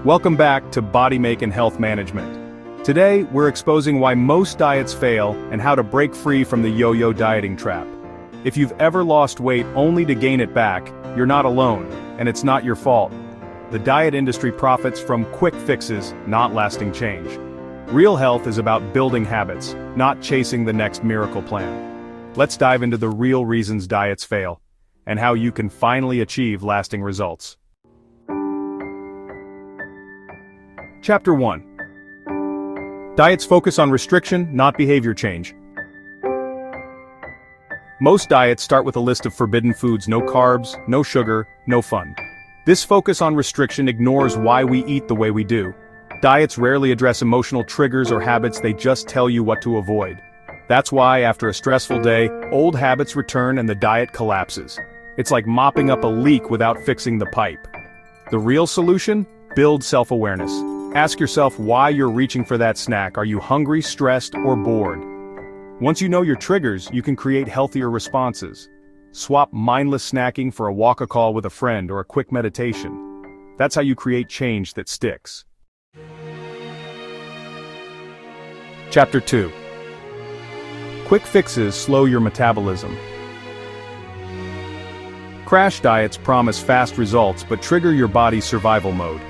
Welcome back to Body Make and Health Management. Today, we're exposing why most diets fail and how to break free from the yo-yo dieting trap. If you've ever lost weight only to gain it back, you're not alone, and it's not your fault. The diet industry profits from quick fixes, not lasting change. Real health is about building habits, not chasing the next miracle plan. Let's dive into the real reasons diets fail, and how you can finally achieve lasting results. Chapter 1. Diets focus on restriction, not behavior change. Most diets start with a list of forbidden foods: no carbs, no sugar, no fun. This focus on restriction ignores why we eat the way we do. Diets rarely address emotional triggers or habits, they just tell you what to avoid. That's why, after a stressful day, old habits return and the diet collapses. It's like mopping up a leak without fixing the pipe. The real solution? Build self-awareness. Ask yourself why you're reaching for that snack. Are you hungry, stressed, or bored? Once you know your triggers, you can create healthier responses. Swap mindless snacking for a walk-a-call with a friend or a quick meditation. That's how you create change that sticks. Chapter 2. Quick fixes slow your metabolism. Crash diets promise fast results but trigger your body's survival mode.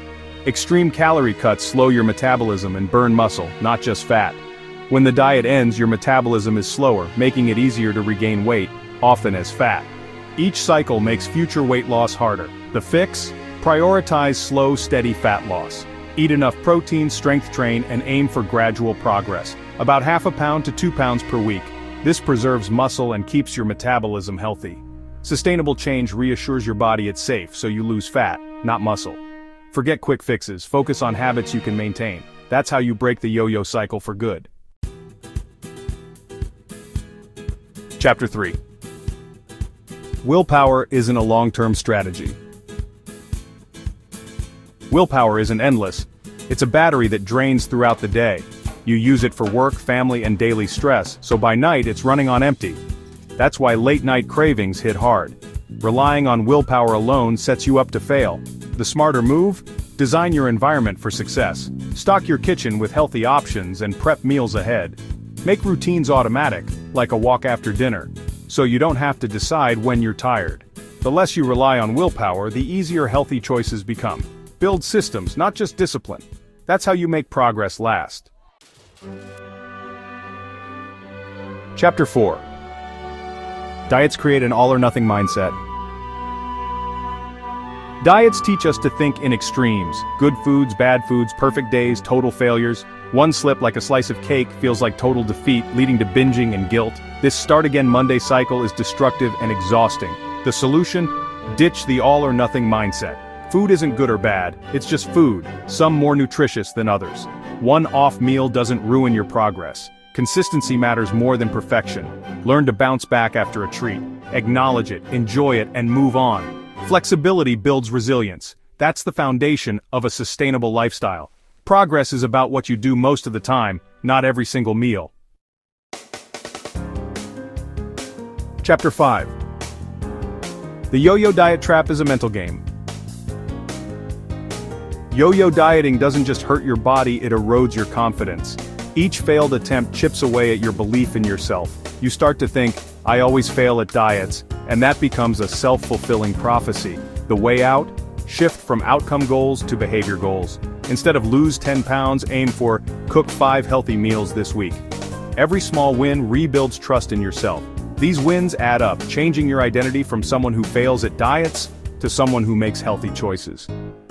Extreme calorie cuts slow your metabolism and burn muscle, not just fat. When the diet ends, your metabolism is slower, making it easier to regain weight, often as fat. Each cycle makes future weight loss harder. The fix? Prioritize slow, steady fat loss. Eat enough protein, strength train, and aim for gradual progress. About half a pound to 2 pounds per week. This preserves muscle and keeps your metabolism healthy. Sustainable change reassures your body it's safe, so you lose fat, not muscle. Forget quick fixes, focus on habits you can maintain. That's how you break the yo-yo cycle for good. Chapter 3. Willpower isn't a long-term strategy. Willpower isn't endless. It's a battery that drains throughout the day. You use it for work, family, and daily stress, so by night it's running on empty. That's why late-night cravings hit hard. Relying on willpower alone sets you up to fail. The smarter move? Design your environment for success. Stock your kitchen with healthy options and prep meals ahead. Make routines automatic, like a walk after dinner, so you don't have to decide when you're tired. The less you rely on willpower, the easier healthy choices become. Build systems, not just discipline. That's how you make progress last. Chapter 4. Diets create an all-or-nothing mindset. Diets teach us to think in extremes: good foods, bad foods, perfect days, total failures. One slip, like a slice of cake, feels like total defeat, leading to binging and guilt. This start-again Monday cycle is destructive and exhausting. The solution? Ditch the all-or-nothing mindset. Food isn't good or bad, it's just food, some more nutritious than others. One off meal doesn't ruin your progress. Consistency matters more than perfection. Learn to bounce back after a treat. Acknowledge it, enjoy it, and move on. Flexibility builds resilience. That's the foundation of a sustainable lifestyle. Progress is about what you do most of the time, not every single meal. Chapter 5. The yo-yo diet trap is a mental game. Yo-yo dieting doesn't just hurt your body, it erodes your confidence. Each failed attempt chips away at your belief in yourself. You start to think, I always fail at diets, and that becomes a self-fulfilling prophecy. The way out? Shift from outcome goals to behavior goals. Instead of lose 10 pounds, aim for cook 5 healthy meals this week. Every small win rebuilds trust in yourself. These wins add up, changing your identity from someone who fails at diets to someone who makes healthy choices.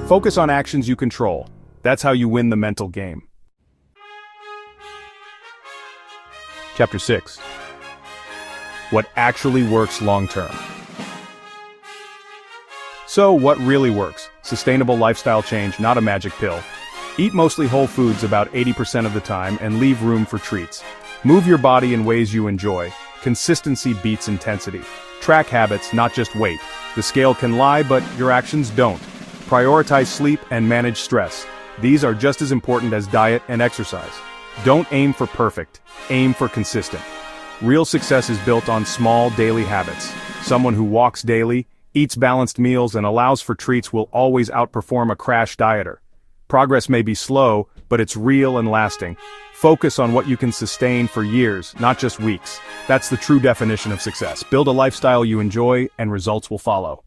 Focus on actions you control. That's how you win the mental game. Chapter 6. What actually works long-term. So, what really works? Sustainable lifestyle change, not a magic pill. Eat mostly whole foods about 80% of the time and leave room for treats. Move your body in ways you enjoy. Consistency beats intensity. Track habits, not just weight. The scale can lie, but your actions don't. Prioritize sleep and manage stress. These are just as important as diet and exercise. Don't aim for perfect, aim for consistent. Real success is built on small daily habits. Someone who walks daily, eats balanced meals, and allows for treats will always outperform a crash dieter. Progress may be slow, but it's real and lasting. Focus on what you can sustain for years, not just weeks. That's the true definition of success. Build a lifestyle you enjoy, and results will follow.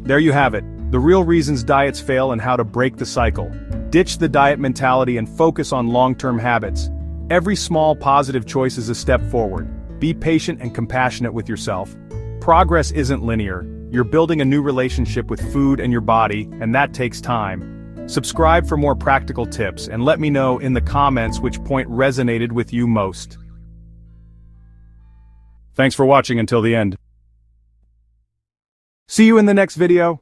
There you have it, the real reasons diets fail and how to break the cycle. Ditch the diet mentality and focus on long-term habits. Every small positive choice is a step forward. Be patient and compassionate with yourself. Progress isn't linear. You're building a new relationship with food and your body, and that takes time. Subscribe for more practical tips and let me know in the comments which point resonated with you most. Thanks for watching until the end. See you in the next video.